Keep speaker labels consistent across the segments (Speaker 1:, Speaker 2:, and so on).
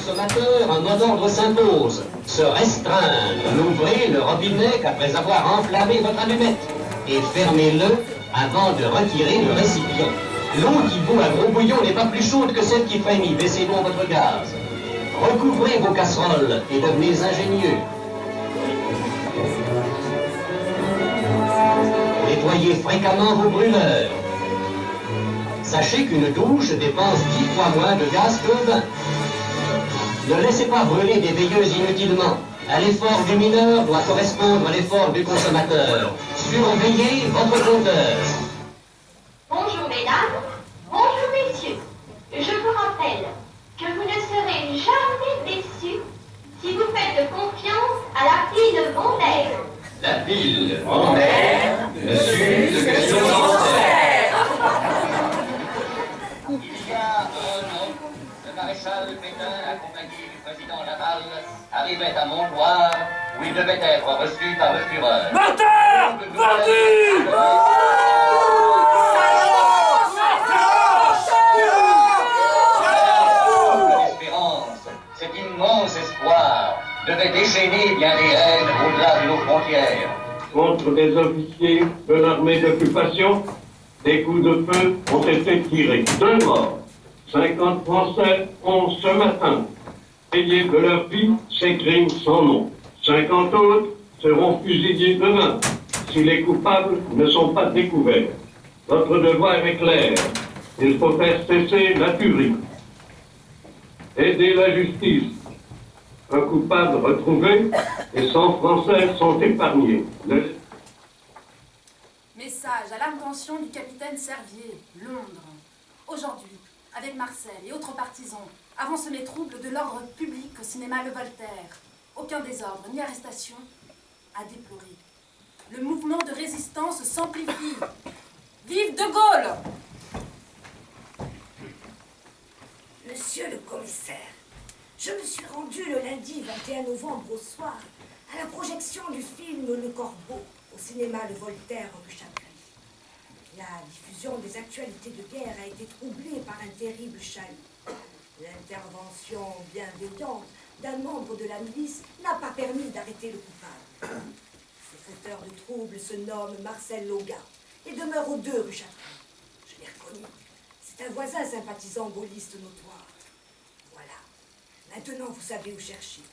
Speaker 1: consommateurs, un mot d'ordre s'impose. Se restreindre, n'ouvrez le robinet qu'après avoir enflammé votre allumette. Et fermez-le avant de retirer le récipient. L'eau qui bout à gros bouillon n'est pas plus chaude que celle qui frémit. Baissez donc votre gaz. Recouvrez vos casseroles et devenez ingénieux. Nettoyez fréquemment vos brûleurs. Sachez qu'une douche dépense 10 fois moins de gaz que 20. Ne laissez pas brûler des veilleuses inutilement. À l'effort du mineur doit correspondre à l'effort du consommateur. Surveillez votre compteur.
Speaker 2: Bonjour mesdames, bonjour messieurs. Je vous rappelle que vous ne serez jamais déçus si vous faites confiance à la pile Mondaire.
Speaker 1: La pile Mondaire ne suit que sur Il y a un an, le maréchal Pétain, accompagné du président Laval, arrivait à Mont-Loire, où il devait être reçu par le Führer.
Speaker 3: Martin!
Speaker 1: L'espérance, cet immense espoir, devait déchaîner bien des haines au-delà de nos frontières.
Speaker 4: Contre des officiers de l'armée d'occupation, des coups de feu ont été tirés. 2 morts. 50 Français ont ce matin payé de leur vie ces crimes sans nom. 50 autres seront fusillés demain si les coupables ne sont pas découverts. Votre devoir est clair. Il faut faire cesser la tuerie. Aider la justice. Un coupable retrouvé et 100 Français sont épargnés.
Speaker 5: Message à l'intention du capitaine Servier, Londres. Aujourd'hui, avec Marcel et autres partisans, avance les troubles de l'ordre public au cinéma Le Voltaire. Aucun désordre ni arrestation à déplorer. Le mouvement de résistance s'amplifie. Vive De Gaulle!
Speaker 6: Monsieur le commissaire, je me suis rendu le lundi 21 novembre au soir à la projection du film Le Corbeau au cinéma Le Voltaire rue Chapuis. La diffusion des actualités de guerre a été troublée par un terrible chalut. L'intervention bienveillante d'un membre de la milice n'a pas permis d'arrêter le coupable. Ce fauteur de troubles se nomme Marcel Loga et demeure aux 2 rue Chapuis. Je l'ai reconnu. C'est un voisin sympathisant gaulliste notoire. Voilà. Maintenant, vous savez où chercher.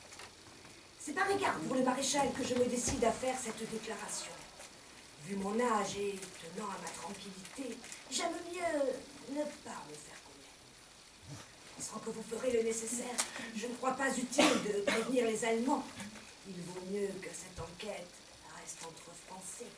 Speaker 6: C'est par égard pour le maréchal que je me décide à faire cette déclaration. Vu mon âge et tenant à ma tranquillité, j'aime mieux ne pas me faire connaître. Sans que vous ferez le nécessaire, je ne crois pas utile de prévenir les Allemands. Il vaut mieux que cette enquête reste entre Français.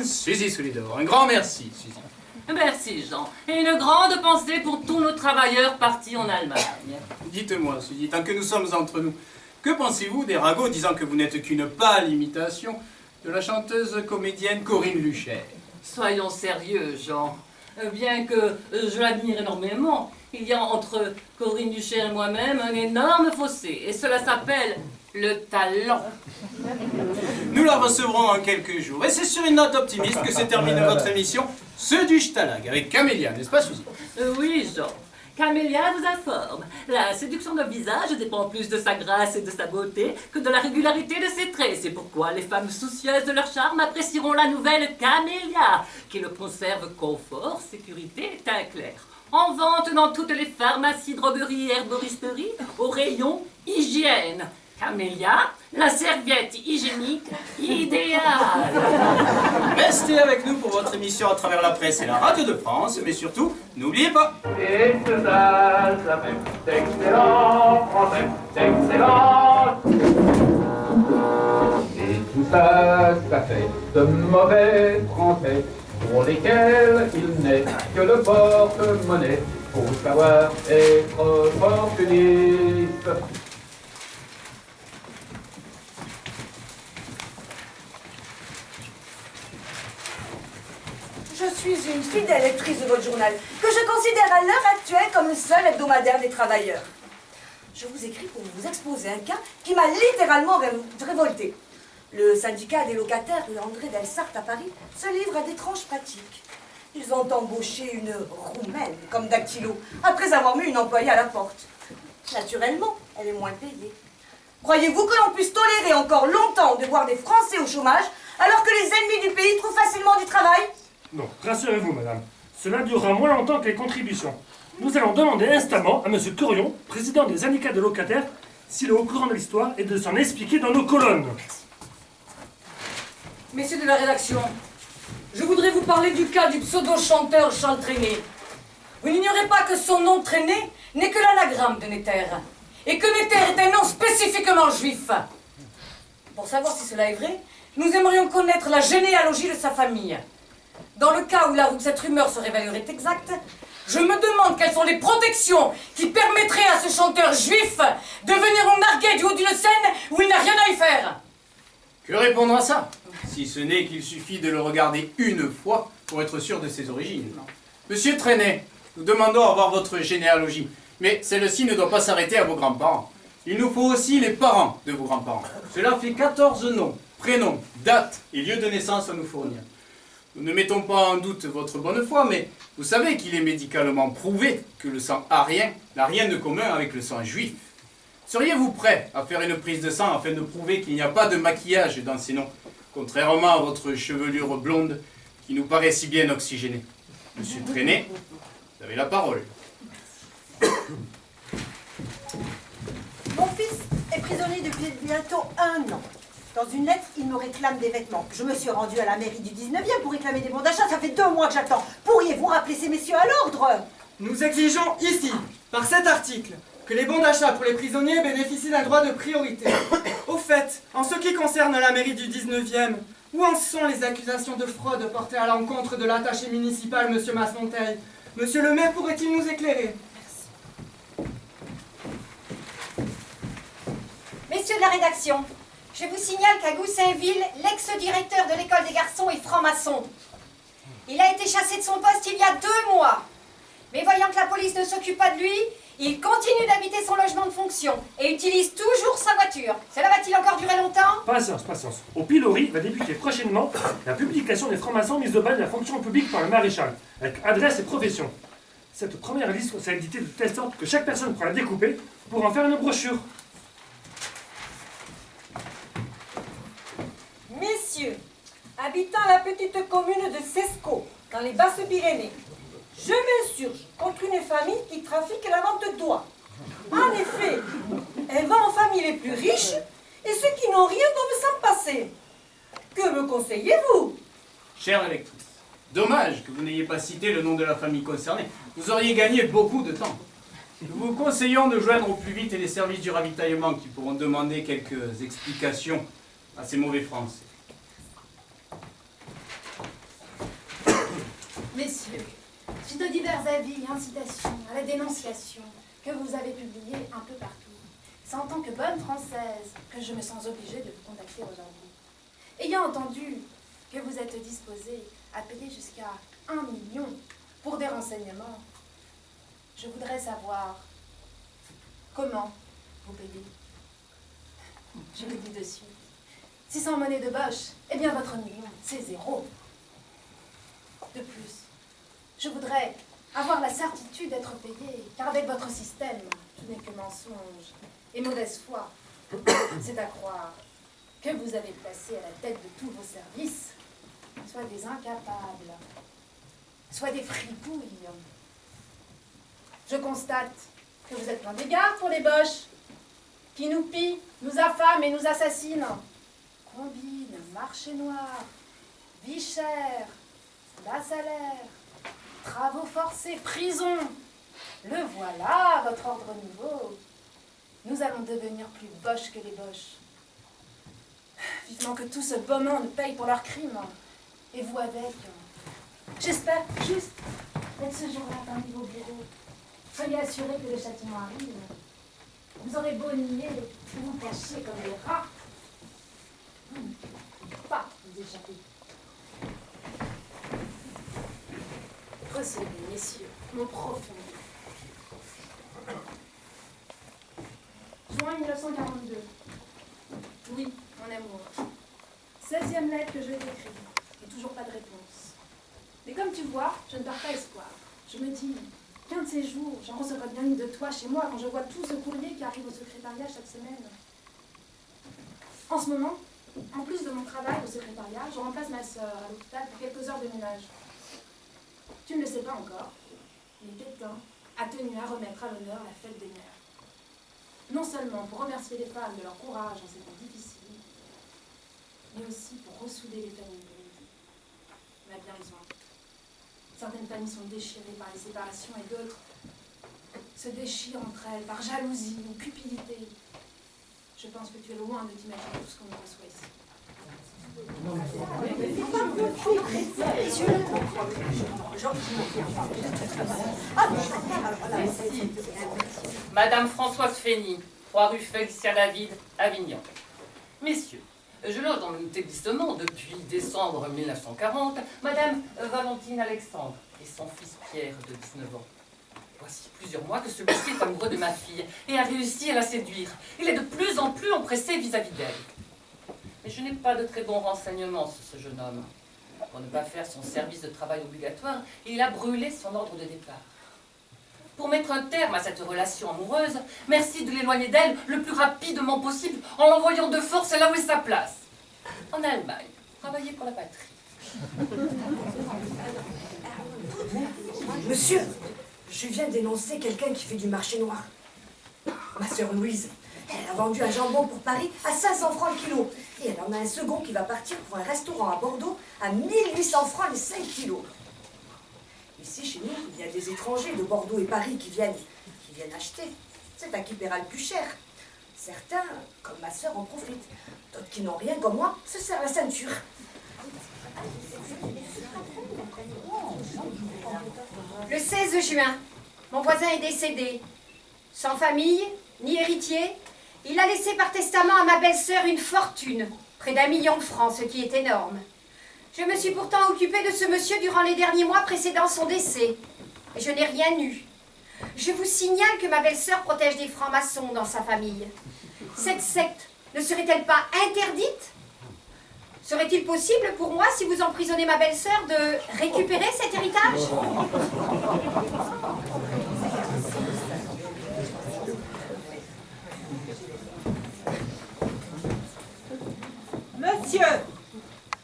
Speaker 3: Suzy Soulidor, un grand merci, Suzy.
Speaker 7: Merci, Jean. Et une grande pensée pour tous nos travailleurs partis en Allemagne.
Speaker 3: Dites-moi, Suzy, tant que nous sommes entre nous, que pensez-vous des ragots disant que vous n'êtes qu'une pâle imitation de la chanteuse comédienne Corinne Lucher?
Speaker 7: Soyons sérieux, Jean. Bien que je l'admire énormément, il y a entre Corinne Lucher et moi-même un énorme fossé. Et cela s'appelle le talent.
Speaker 3: Nous la recevrons en quelques jours. Et c'est sur une note optimiste que se termine votre émission, Ceux du Stalag, avec Camélia, n'est-ce pas, Suzy?
Speaker 7: Oui, Jean. Camélia vous informe. La séduction d'un visage dépend plus de sa grâce et de sa beauté que de la régularité de ses traits. C'est pourquoi les femmes soucieuses de leur charme apprécieront la nouvelle Camélia, qui le conserve confort, sécurité et teint clair. En vente dans toutes les pharmacies, drogueries et herboristeries, au rayon hygiène. Camélia, la serviette hygiénique idéale.
Speaker 3: Restez avec nous pour votre émission à travers la presse et la radio de France, mais surtout, n'oubliez pas.
Speaker 8: Et ça fait d'excellents français, d'excellents. Et tout ça fait de mauvais français, pour lesquels il n'est que le porte-monnaie. Faut savoir être opportuniste.
Speaker 6: Je suis une fidèle lectrice de votre journal, que je considère à l'heure actuelle comme le seul hebdomadaire des travailleurs. Je vous écris pour vous exposer un cas qui m'a littéralement révolté. Le syndicat des locataires rue André Delsarte à Paris se livre à d'étranges pratiques. Ils ont embauché une Roumaine comme dactylo, après avoir mis une employée à la porte. Naturellement, elle est moins payée. Croyez-vous que l'on puisse tolérer encore longtemps de voir des Français au chômage, alors que les ennemis du pays trouvent facilement du travail ?
Speaker 9: Non, rassurez-vous, madame. Cela durera moins longtemps que les contributions. Nous allons demander instamment à M. Corion, président des syndicats de locataires, s'il est au courant de l'histoire et de s'en expliquer dans nos colonnes.
Speaker 10: Messieurs de la rédaction, je voudrais vous parler du cas du pseudo-chanteur Charles Trenet. Vous n'ignorez pas que son nom Trenet n'est que l'anagramme de Netter, et que Netter est un nom spécifiquement juif. Pour savoir si cela est vrai, nous aimerions connaître la généalogie de sa famille. Dans le cas où cette rumeur se révélerait exacte, je me demande quelles sont les protections qui permettraient à ce chanteur juif de venir nous narguer du haut d'une scène où il n'a rien à y faire.
Speaker 3: Que répondre à ça? Si ce n'est qu'il suffit de le regarder une fois pour être sûr de ses origines. Monsieur Trenet, nous demandons à voir votre généalogie, mais celle-ci ne doit pas s'arrêter à vos grands-parents. Il nous faut aussi les parents de vos grands-parents. Cela fait 14 noms, prénoms, dates et lieux de naissance à nous fournir. Nous ne mettons pas en doute votre bonne foi, mais vous savez qu'il est médicalement prouvé que le sang arien n'a rien de commun avec le sang juif. Seriez-vous prêt à faire une prise de sang afin de prouver qu'il n'y a pas de maquillage dans ces noms, contrairement à votre chevelure blonde qui nous paraît si bien oxygénée? Monsieur Trenet, vous avez la parole.
Speaker 11: Mon fils est prisonnier depuis bientôt 1 an. Dans une lettre, il me réclame des vêtements. Je me suis rendue à la mairie du 19e pour réclamer des bons d'achat. Ça fait 2 mois que j'attends. Pourriez-vous rappeler ces messieurs à l'ordre?
Speaker 12: Nous exigeons ici, par cet article, que les bons d'achat pour les prisonniers bénéficient d'un droit de priorité. Au fait, en ce qui concerne la mairie du 19e, où en sont les accusations de fraude portées à l'encontre de l'attaché municipal, M. Masmonteil? Monsieur le maire pourrait-il nous éclairer?
Speaker 13: Messieurs de la rédaction, je vous signale qu'à Goussainville, l'ex-directeur de l'école des garçons est franc-maçon. Il a été chassé de son poste il y a 2 mois. Mais voyant que la police ne s'occupe pas de lui, il continue d'habiter son logement de fonction et utilise toujours sa voiture. Cela va-t-il encore durer longtemps?
Speaker 9: Patience, patience. Au pilori va débuter prochainement la publication des francs-maçons mises au bas de la fonction publique par le maréchal, avec adresse et profession. Cette première liste sera éditée de telle sorte que chaque personne pourra la découper pour en faire une brochure.
Speaker 10: Messieurs, habitant la petite commune de Sesco, dans les Basses-Pyrénées, je m'insurge contre une famille qui trafique la vente d'oie. En effet, elle vend aux familles les plus riches et ceux qui n'ont rien doivent s'en passer. Que me conseillez-vous?
Speaker 3: Chère électrice, dommage que vous n'ayez pas cité le nom de la famille concernée. Vous auriez gagné beaucoup de temps. Nous vous conseillons de joindre au plus vite les services du ravitaillement qui pourront demander quelques explications à ces mauvais Français.
Speaker 5: Messieurs, suite aux divers avis et incitations à la dénonciation que vous avez publiés un peu partout, c'est en tant que bonne Française que je me sens obligée de vous contacter aujourd'hui. Ayant entendu que vous êtes disposé à payer jusqu'à 1 million pour des renseignements, je voudrais savoir comment vous payez. Je vous dis de suite, si sans monnaie de Bosch, eh bien votre million, c'est 0. De plus, je voudrais avoir la certitude d'être payé, car avec votre système, tout n'est que mensonge et mauvaise foi. C'est à croire que vous avez placé à la tête de tous vos services soit des incapables, soit des fripouilles. Je constate que vous êtes plein d'égards pour les Boches. qui nous pille, nous affame et nous assassine. Combine, marché noir, vie chère, bas salaire, travaux forcés, prison. Le voilà, votre ordre nouveau. Nous allons devenir plus boches que les boches. Vivement que tout ce beau monde paye pour leurs crimes. Et vous avec. J'espère juste d'être ce jour-là parmi vos bureaux. Soyez assurés que le châtiment arrive. Vous aurez beau nier, vous vous cachez comme des rats. Vous ne pouvez pas vous échapper. Recevez, messieurs, mon profond. Juin 1942. Oui, mon amour. 16e lettre que je t'écris. Et toujours pas de réponse. Mais comme tu vois, je ne perds pas espoir. Je me dis, qu'un de ces jours, j'en recevrai bien une de toi chez moi quand je vois tout ce courrier qui arrive au secrétariat chaque semaine. En ce moment, en plus de mon travail au secrétariat, je remplace ma sœur à l'hôpital pour quelques heures de ménage. Tu ne le sais pas encore, mais Pétain a tenu à remettre à l'honneur la fête des mères. Non seulement pour remercier les femmes de leur courage en ces temps difficiles, mais aussi pour ressouder les familles. On a bien besoin. Certaines familles sont déchirées par les séparations et d'autres se déchirent entre elles par jalousie ou cupidité. Je pense que tu es loin de t'imaginer tout ce qu'on nous reçoit ici.
Speaker 7: Madame Françoise Fény, 3 rue Félicien-David, Avignon. Messieurs, je loge dans mon établissement depuis décembre 1940 Madame Valentine Alexandre et son fils Pierre de 19 ans. Voici plusieurs mois que celui-ci est amoureux de ma fille et a réussi à la séduire. Il est de plus en plus empressé vis-à-vis d'elle. Mais je n'ai pas de très bons renseignements sur ce jeune homme. Pour ne pas faire son service de travail obligatoire, il a brûlé son ordre de départ. Pour mettre un terme à cette relation amoureuse, merci de l'éloigner d'elle le plus rapidement possible en l'envoyant de force là où est sa place. En Allemagne, travailler pour la patrie.
Speaker 6: Monsieur, je viens dénoncer quelqu'un qui fait du marché noir. Ma sœur Louise, elle a vendu un jambon pour Paris à 500 francs le kilo. Et elle en a un second qui va partir pour un restaurant à Bordeaux à 1800 francs les 5 kilos. Ici, chez nous, il y a des étrangers de Bordeaux et Paris qui viennent acheter. C'est à qui paiera le plus cher. Certains, comme ma sœur, en profitent. D'autres qui n'ont rien, comme moi, se serrent la ceinture.
Speaker 13: Le 16 juin, mon voisin est décédé. Sans famille, ni héritier, il a laissé par testament à ma belle-sœur une fortune, près d'1 million de francs, ce qui est énorme. Je me suis pourtant occupée de ce monsieur durant les derniers mois précédant son décès. Et je n'ai rien eu. Je vous signale que ma belle-sœur protège des francs-maçons dans sa famille. Cette secte ne serait-elle pas interdite? Serait-il possible pour moi, si vous emprisonnez ma belle-sœur, de récupérer cet héritage?
Speaker 11: Monsieur,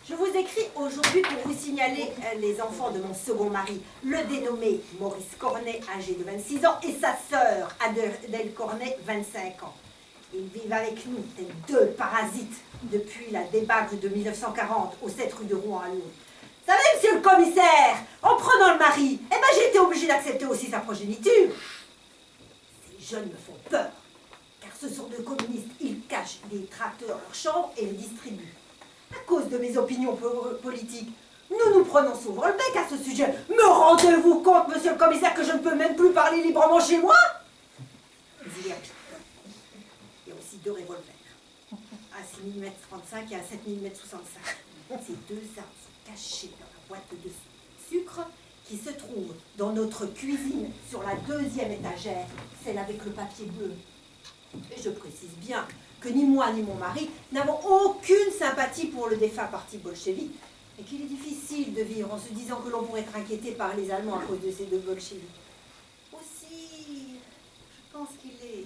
Speaker 11: je vous écris aujourd'hui pour vous signaler les enfants de mon second mari, le dénommé Maurice Cornet, âgé de 26 ans, et sa sœur, Adèle Cornet, 25 ans. Ils vivent avec nous, tels deux parasites, depuis la débâcle de 1940, au 7 rue de Rouen à Lyon. Vous savez, monsieur le commissaire, en prenant le mari, eh ben, j'ai été obligée d'accepter aussi sa progéniture. Ces jeunes me font peur, car ce sont de communistes. Ils cachent des tracts dans leur chambre et les distribuent. À cause de mes opinions politiques, nous prenons souvent le bec à ce sujet. Me rendez-vous compte, monsieur le commissaire, que je ne peux même plus parler librement chez moi? Il y a aussi 2 revolvers, un 6 mm 35 et un 7 mm 65. Ces 2 armes sont cachées dans la boîte de sucre qui se trouve dans notre cuisine sur la 2e étagère, celle avec le papier bleu. Et je précise bien que ni moi ni mon mari n'avons aucune sympathie pour le défunt parti bolchevique et qu'il est difficile de vivre en se disant que l'on pourrait être inquiété par les Allemands à cause de ces 2 bolcheviks. Aussi, je pense qu'il est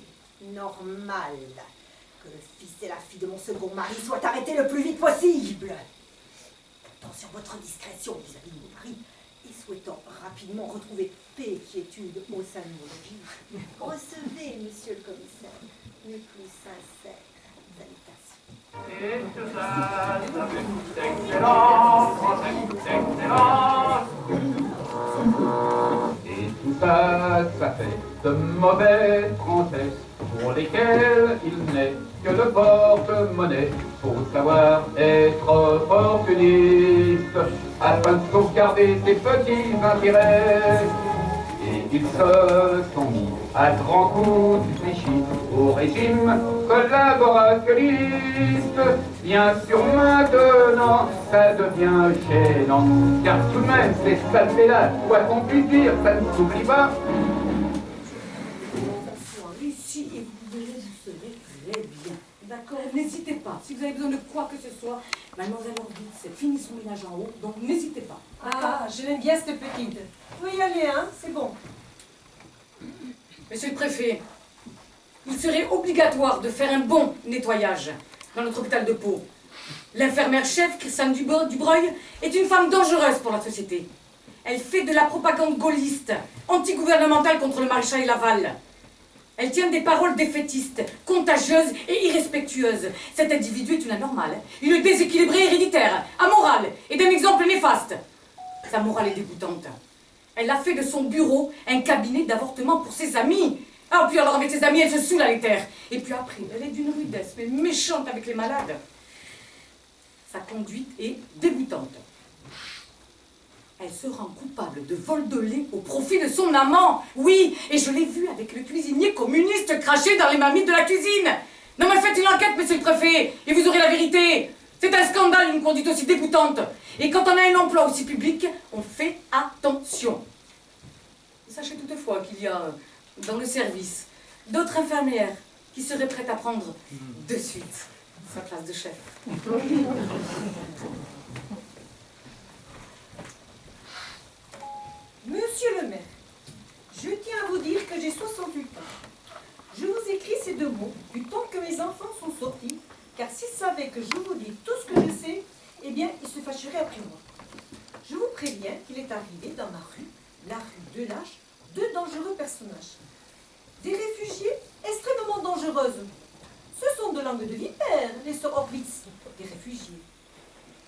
Speaker 11: normal que le fils et la fille de mon second mari soient arrêtés le plus vite possible. Tant sur votre discrétion vis-à-vis de mon mari et souhaitant rapidement retrouver paix et quiétude au sein de mon logis, recevez, monsieur le commissaire, mes plus sincères salutations.
Speaker 8: Et tout ça, ça fait d'excellence, d'excellence. Et tout ça, ça fait de mauvais Français, pour lesquels il n'est que le porte-monnaie. Faut savoir être opportuniste, afin de sauvegarder ses petits intérêts. Et ils se sont mis à grands coups fléchis au régime collaborationiste. Bien sûr maintenant, ça devient gênant, car tout de même, ces saletés-là, quoi qu'on puisse dire, ça ne s'oublie pas.
Speaker 10: Ici, et vous verrez, vous serez très bien. D'accord? N'hésitez pas. Si vous avez besoin de quoi que ce soit, mademoiselle Horvitz finit son ménage en haut, donc n'hésitez pas.
Speaker 5: Ah, je l'aime bien cette petite. Vous y allez, hein, c'est bon.
Speaker 10: Monsieur le préfet, il serait obligatoire de faire un bon nettoyage dans notre hôpital de Pau. L'infirmière-chef, Christiane Dubreuil, est une femme dangereuse pour la société. Elle fait de la propagande gaulliste, antigouvernementale contre le maréchal Laval. Elle tient des paroles défaitistes, contagieuses et irrespectueuses. Cet individu est une anormale, une déséquilibrée héréditaire, amorale et d'un exemple néfaste. Sa morale est dégoûtante. Elle a fait de son bureau un cabinet d'avortement pour ses amis. Ah, puis alors avec ses amis, elle se saoule à l'éther. Et puis après, elle est d'une rudesse, mais méchante avec les malades. Sa conduite est dégoûtante. Elle se rend coupable de vol de lait au profit de son amant. Oui, et je l'ai vu avec le cuisinier communiste craché dans les marmites de la cuisine. Non mais faites une enquête, monsieur le préfet, et vous aurez la vérité. C'est un scandale, une conduite aussi dégoûtante. Et quand on a un emploi aussi public, on fait attention. Sachez toutefois qu'il y a dans le service d'autres infirmières qui seraient prêtes à prendre de suite sa place de chef.
Speaker 5: Monsieur le maire, je tiens à vous dire que j'ai 68 ans. Je vous écris ces deux mots du temps que mes enfants sont sortis, car s'ils savaient que je vous dis tout ce que je sais, eh bien, ils se fâcheraient après moi. Je vous préviens qu'il est arrivé dans ma rue, la rue de Lâche, deux dangereux personnages. Des réfugiés extrêmement dangereuses. Ce sont de langue de vipère, les sœurs Horvitz, des réfugiés.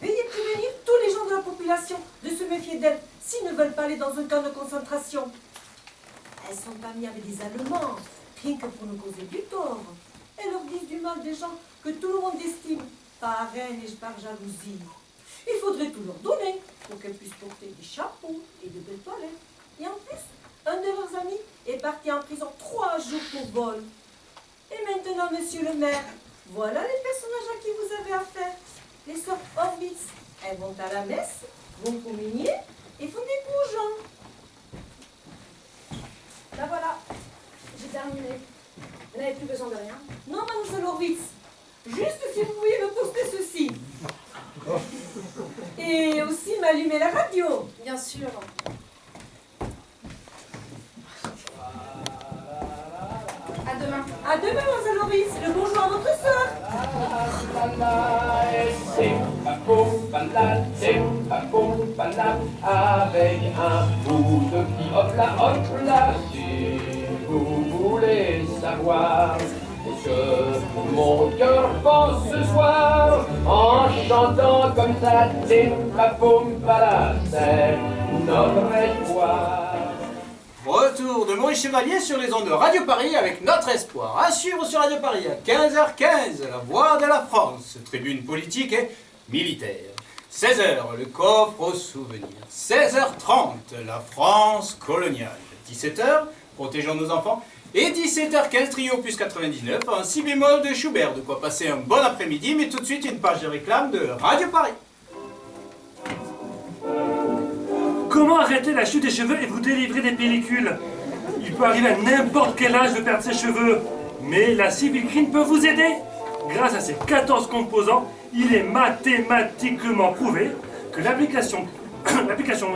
Speaker 5: Veuillez prévenir tous les gens de la population de se méfier d'elles s'ils ne veulent pas aller dans un camp de concentration. Elles sont amies avec des Allemands, rien que pour nous causer du tort. Elles leur disent du mal des gens que tout le monde estime, par haine et par jalousie. Il faudrait tout leur donner pour qu'elles puissent porter des chapeaux et de belles toilettes. Et en plus, un de leurs amis est parti en prison 3 jours pour vol. Et maintenant, monsieur le maire, voilà les personnages à qui vous avez affaire. Les sœurs Horvitz, elles vont à la messe, vont communier et font des bourgeons.
Speaker 10: Là voilà, j'ai terminé. Vous n'avez plus besoin de rien?
Speaker 5: Non, mademoiselle Horvitz, juste si vous pouviez me poster ceci. Et aussi m'allumer la radio.
Speaker 10: Bien sûr. À demain.
Speaker 5: À demain, mademoiselle Horvitz. Le bonjour à votre sœur.
Speaker 14: C'est pas beau, banal, c'est pas beau, banal, avec un bout de qui hop là, si vous voulez savoir ce que mon cœur pense ce soir, en chantant comme ça, c'est pas beau, banal, c'est notre espoir.
Speaker 3: Retour de Maurice Chevalier sur les ondes de Radio Paris avec notre espoir. À suivre sur Radio Paris à 15h15, la voix de la France, tribune politique et militaire. 16h, le coffre aux souvenirs. 16h30, la France coloniale. 17h, protégeons nos enfants. Et 17h15, trio plus 99, un si bémol de Schubert. De quoi passer un bon après-midi, mais tout de suite une page de réclame de Radio Paris.
Speaker 9: Comment arrêter la chute des cheveux et vous délivrer des pellicules? Il peut arriver à n'importe quel âge de perdre ses cheveux, mais la Civicrine peut vous aider. Grâce à ses 14 composants, il est mathématiquement prouvé que l'application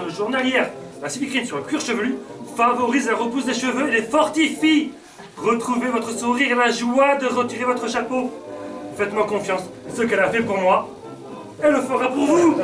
Speaker 9: journalière de la Civicrine sur le cuir chevelu favorise la repousse des cheveux et les fortifie. Retrouvez votre sourire et la joie de retirer votre chapeau. Faites-moi confiance, ce qu'elle a fait pour moi, elle le fera pour vous.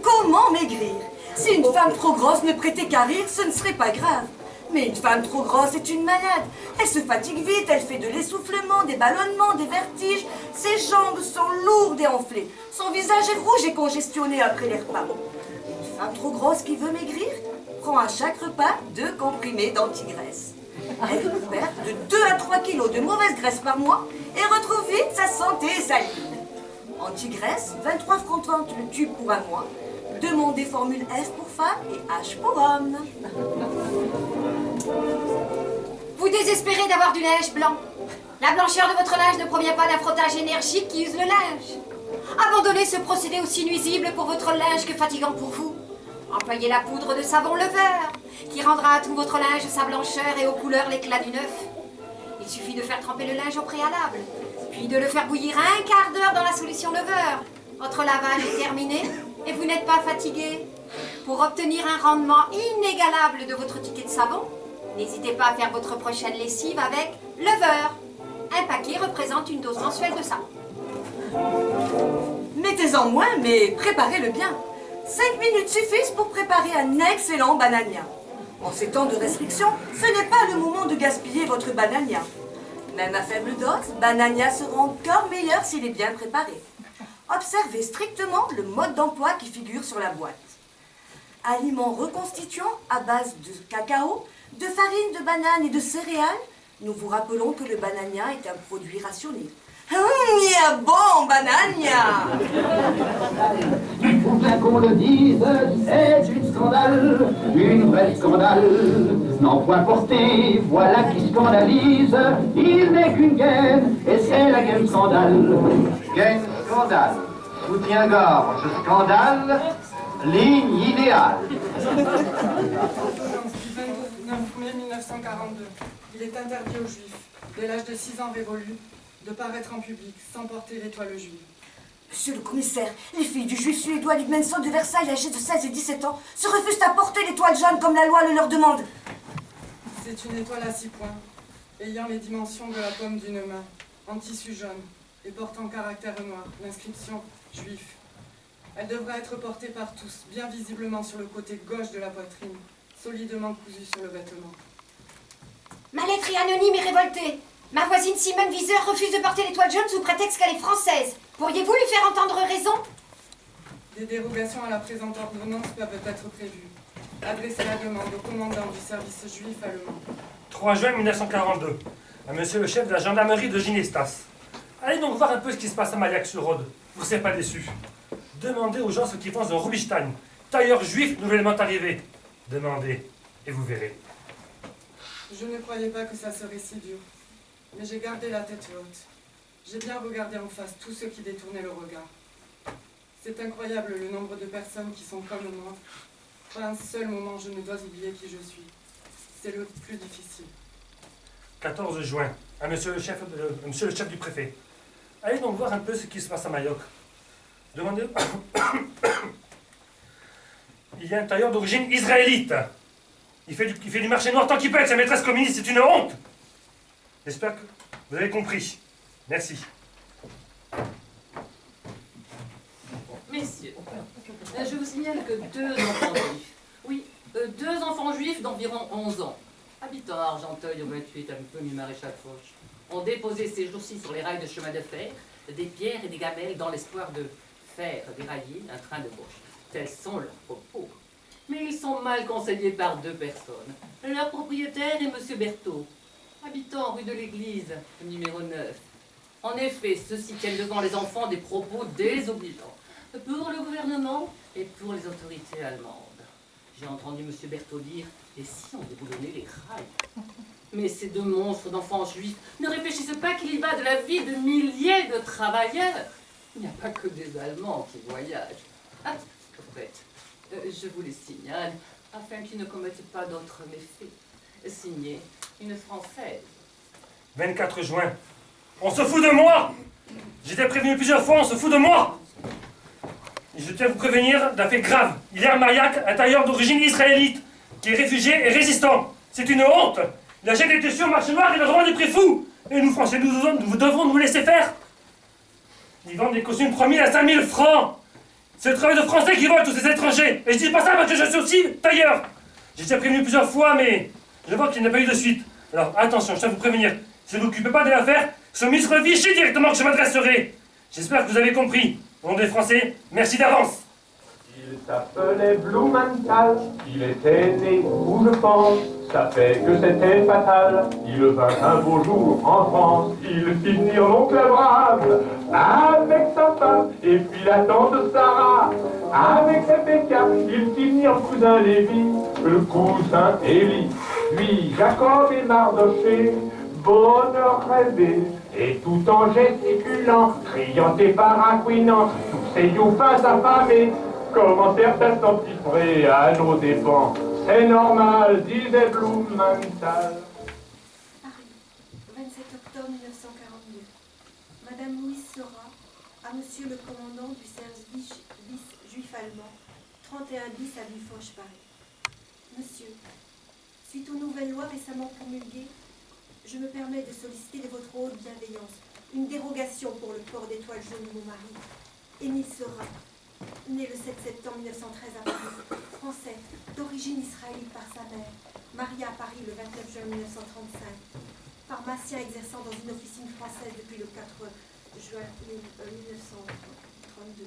Speaker 15: Comment maigrir? Si une femme trop grosse ne prêtait qu'à rire, ce ne serait pas grave.
Speaker 6: Mais une femme trop grosse est une malade. Elle se fatigue vite, elle fait de l'essoufflement, des ballonnements, des vertiges. Ses jambes sont lourdes et enflées. Son visage est rouge et congestionné après les repas. Une femme trop grosse qui veut maigrir prend à chaque repas 2 comprimés d'antigraisse. Elle perd de 2 à 3 kilos de mauvaise graisse par mois et retrouve vite sa santé et sa ligne. Antigraisse, 23 francs 30 le tube pour un mois. Demandez formule F pour femme et H pour homme.
Speaker 13: Vous désespérez d'avoir du linge blanc. La blancheur de votre linge ne provient pas d'un frottage énergique qui use le linge. Abandonnez ce procédé aussi nuisible pour votre linge que fatigant pour vous. Employez la poudre de savon leveur, qui rendra à tout votre linge sa blancheur et aux couleurs l'éclat du neuf. Il suffit de faire tremper le linge au préalable, puis de le faire bouillir 1 quart d'heure dans la solution leveur. Votre lavage est terminé et vous n'êtes pas fatigué. Pour obtenir un rendement inégalable de votre ticket de savon, n'hésitez pas à faire votre prochaine lessive avec leveur. Un paquet représente une dose mensuelle de ça.
Speaker 6: Mettez-en moins, mais préparez-le bien. 5 minutes suffisent pour préparer un excellent banania. En ces temps de restriction, ce n'est pas le moment de gaspiller votre banania. Même à faible dose, banania sera encore meilleur s'il est bien préparé. Observez strictement le mode d'emploi qui figure sur la boîte. Aliments reconstituants à base de cacao, de farine de banane et de céréales. Nous vous rappelons que le banania est un produit rationné. Mia bon banania!
Speaker 8: Il faut bien qu'on le dise, c'est une scandale, une vraie scandale. N'en point porté, voilà qui scandalise. Il n'est qu'une gaine, et c'est la gaine scandale. Gaine scandale, soutien-gorge scandale, ligne idéale.
Speaker 12: 29 mai 1942. Il est interdit aux Juifs, dès l'âge de 6 ans révolu, de paraître en public sans porter l'étoile juive.
Speaker 6: Monsieur le commissaire, les filles du juif suédois Lidmenson de Versailles, âgées de 16 et 17 ans, se refusent à porter l'étoile jaune comme la loi le leur demande.
Speaker 12: C'est une étoile à 6 points, ayant les dimensions de la paume d'une main, en tissu jaune, et portant en caractère noir l'inscription « Juif ». Elle devra être portée par tous, bien visiblement sur le côté gauche de la poitrine, solidement cousue sur le vêtement.
Speaker 13: Ma lettre est anonyme et révoltée. Ma voisine Simone Viseur refuse de porter l'étoile jaune sous prétexte qu'elle est française. Pourriez-vous lui faire entendre raison?
Speaker 12: Des dérogations à la présente ordonnance peuvent être prévues. Adressez la demande au commandant du service juif allemand.
Speaker 9: 3 juin 1942, à monsieur le chef de la gendarmerie de Ginestas. Allez donc voir un peu ce qui se passe à Mailhac-sur-Rhôde. Vous ne serez pas déçus. Demandez aux gens ce qu'ils pensent de Rubinstein, tailleur juif nouvellement arrivé. Demandez, et vous verrez.
Speaker 12: Je ne croyais pas que ça serait si dur. Mais j'ai gardé la tête haute. J'ai bien regardé en face tous ceux qui détournaient le regard. C'est incroyable le nombre de personnes qui sont comme moi. Pas un seul moment je ne dois oublier qui je suis. C'est le plus difficile.
Speaker 9: 14 juin, à monsieur le chef du préfet. Allez donc voir un peu ce qui se passe à Mayotte. Demandez... Il y a un tailleur d'origine israélite. Il fait du marché noir tant qu'il peut avec sa maîtresse communiste, c'est une honte. J'espère que vous avez compris. Merci.
Speaker 7: Messieurs, je vous signale que 2 enfants juifs, oui, 2 enfants juifs d'environ 11 ans, habitant à Argenteuil au 28 avenue Maréchal Foch, ont déposé ces jours-ci sur les rails de chemin de fer des pierres et des gamelles dans l'espoir de faire dérailler un train de gauche. Tels sont leurs propos. Mais ils sont mal conseillés par 2 personnes. Leur propriétaire est M. Berthaud, habitant rue de l'Église, numéro 9. En effet, ceux-ci tiennent devant les enfants des propos désobligeants pour le gouvernement et pour les autorités allemandes. J'ai entendu M. Berthaud dire « Et si on déboulonnait les rails ?» Mais ces 2 monstres d'enfants juifs ne réfléchissent pas qu'il y va de la vie de milliers de travailleurs. Il n'y a pas que des Allemands qui voyagent. Ah, au fait, je vous les signale, afin qu'ils ne commettent pas d'autres méfaits. Signé une Française.
Speaker 9: 24 juin. On se fout de moi! J'étais prévenu plusieurs fois, on se fout de moi! Et je tiens à vous prévenir d'un fait grave. Il y a à Mailhac un tailleur d'origine israélite qui est réfugié et résistant. C'est une honte! Il achète des tissus au marché noir et le revend des prix fous! Et nous, Français, nous devrons nous laisser faire! Ils vendent des costumes 3 000 à 5 000 francs! C'est le travail de Français qui vole tous ces étrangers! Et je dis pas ça parce que je suis aussi tailleur! J'ai déjà prévenu plusieurs fois, mais Je vois qu'il n'y a pas eu de suite. Alors attention, je tiens à vous prévenir. Si vous ne vous occupez pas de l'affaire, ce ministre Vichy directement que je m'adresserai. J'espère que vous avez compris. Au nom des Français, merci d'avance.
Speaker 14: Il s'appelait Blumenthal, il était né où je pense, ça fait que c'était fatal. Il vint un beau jour en France, il fit venir l'oncle Abraham, avec sa femme, et puis la tante Sarah, avec Rebecca, il fit venir le cousin Lévi, le cousin Élie, puis Jacob et Mardoché, bonheur rêvé, et tout en gesticulant, criant et baragouinant, tous ces youfins affamés, commencèrent à s'empiffrer à nos dépens. C'est normal, disait Blumenthal.
Speaker 11: Paris, 27 octobre 1942. Madame Louise Seurat à Monsieur le commandant du service juif allemand, 31 bis à Bufoche, Paris. Monsieur, suite aux nouvelles lois récemment promulguées, je me permets de solliciter de votre haute bienveillance une dérogation pour le port d'étoiles jaunes de mon mari, Émile Seurat, né le 7 septembre 1913 à Paris, français, d'origine israélite par sa mère, marié à Paris le 29 juin 1935, pharmacien exerçant dans une officine française depuis le 4 juin 1932.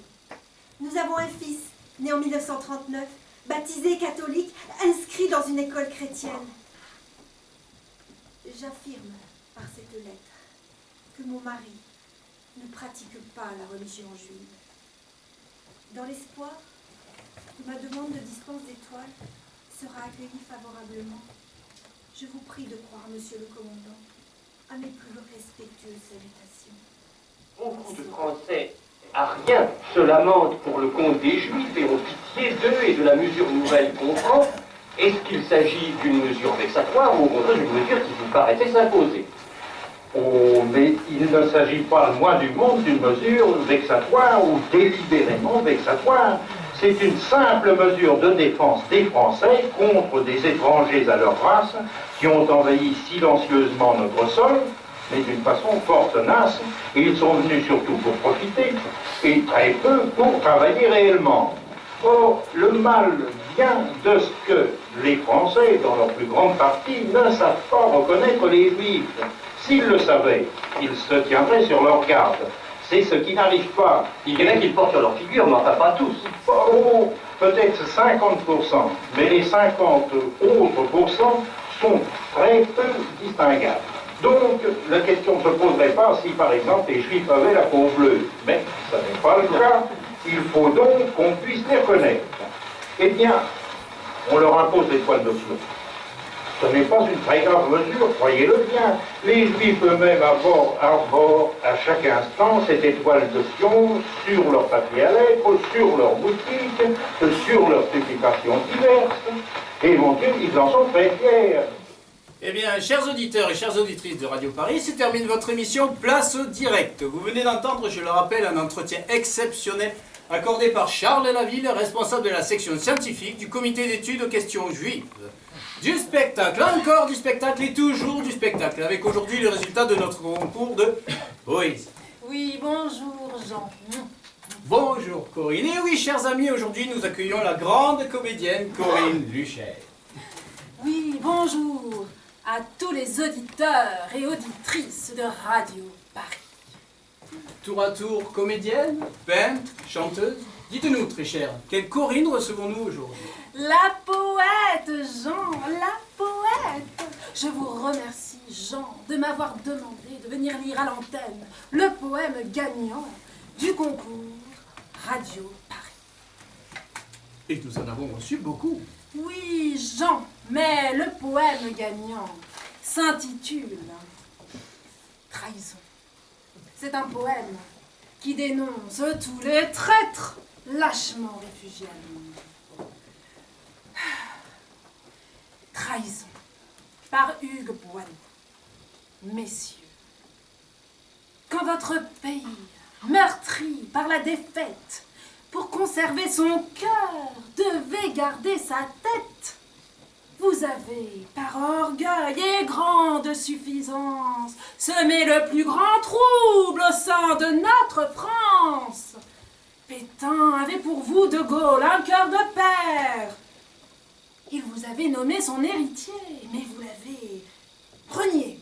Speaker 11: Nous avons un fils, né en 1939, baptisé catholique, inscrit dans une école chrétienne. J'affirme par cette lettre que mon mari ne pratique pas la religion juive. Dans l'espoir que ma demande de dispense d'étoiles sera accueillie favorablement, je vous prie de croire, Monsieur le Commandant, à mes plus respectueuses salutations.
Speaker 15: Beaucoup de Français, à rien, se lamentent pour le compte des Juifs et ont pitié d'eux et de la mesure nouvelle qu'on prend. Est-ce qu'il s'agit d'une mesure vexatoire ou au contraire d'une mesure qui vous paraissait s'imposer?
Speaker 14: Oh, mais il ne s'agit pas, le moins du monde, d'une mesure vexatoire ou délibérément vexatoire. C'est une simple mesure de défense des Français contre des étrangers à leur race qui ont envahi silencieusement notre sol, mais d'une façon fort tenace, et ils sont venus surtout pour profiter, et très peu pour travailler réellement. Or, le mal vient de ce que les Français, dans leur plus grande partie, ne savent pas reconnaître les Juifs. S'ils le savaient, ils se tiendraient sur leur garde. C'est ce qui n'arrive pas.
Speaker 15: Il y en a qui le portent sur leur figure, mais enfin pas tous.
Speaker 14: Oh, peut-être 50%, mais les 50 autres pourcents sont très peu distinguables. Donc, la question ne se poserait pas si, par exemple, les Juifs avaient la peau bleue. Mais ce n'est pas le cas. Il faut donc qu'on puisse les reconnaître. Eh bien, on leur impose l'étoile de plomb. Ce n'est pas une très grave mesure, croyez-le bien. Les Juifs eux-mêmes arborent à chaque instant cette étoile de pion sur leur papier à lettres, sur leur boutique, sur leurs publications diverses. Et mon Dieu, ils en sont très fiers.
Speaker 3: Eh bien, chers auditeurs et chères auditrices de Radio Paris, se termine votre émission Place au Direct. Vous venez d'entendre, je le rappelle, un entretien exceptionnel accordé par Charles Laville, responsable de la section scientifique du comité d'études aux questions juives. Du spectacle, encore du spectacle et toujours du spectacle, avec aujourd'hui le résultat de notre concours de poésie.
Speaker 5: Oui, bonjour Jean.
Speaker 3: Bonjour Corinne. Et oui, chers amis, aujourd'hui nous accueillons la grande comédienne Corinne Luchel.
Speaker 5: Oui, bonjour à tous les auditeurs et auditrices de Radio Paris.
Speaker 3: Tour à tour, comédienne, peintre, chanteuse. Dites-nous, très chère, quelle Corinne recevons-nous aujourd'hui?
Speaker 5: La poète, Jean, la poète. Je vous remercie, Jean, de m'avoir demandé de venir lire à l'antenne le poème gagnant du concours Radio Paris.
Speaker 3: Et nous en avons reçu beaucoup.
Speaker 5: Oui, Jean, mais le poème gagnant s'intitule Trahison. C'est un poème qui dénonce tous les traîtres lâchement réfugiés à Londres. Trahison, par Hugues Boileau. Messieurs, quand votre pays, meurtri par la défaite, pour conserver son cœur, devait garder sa tête, vous avez, par orgueil et grande suffisance, semé le plus grand trouble au sein de notre France. Pétain avait pour vous, de Gaulle, un cœur de père. Il vous avait nommé son héritier, mais vous l'avez renié,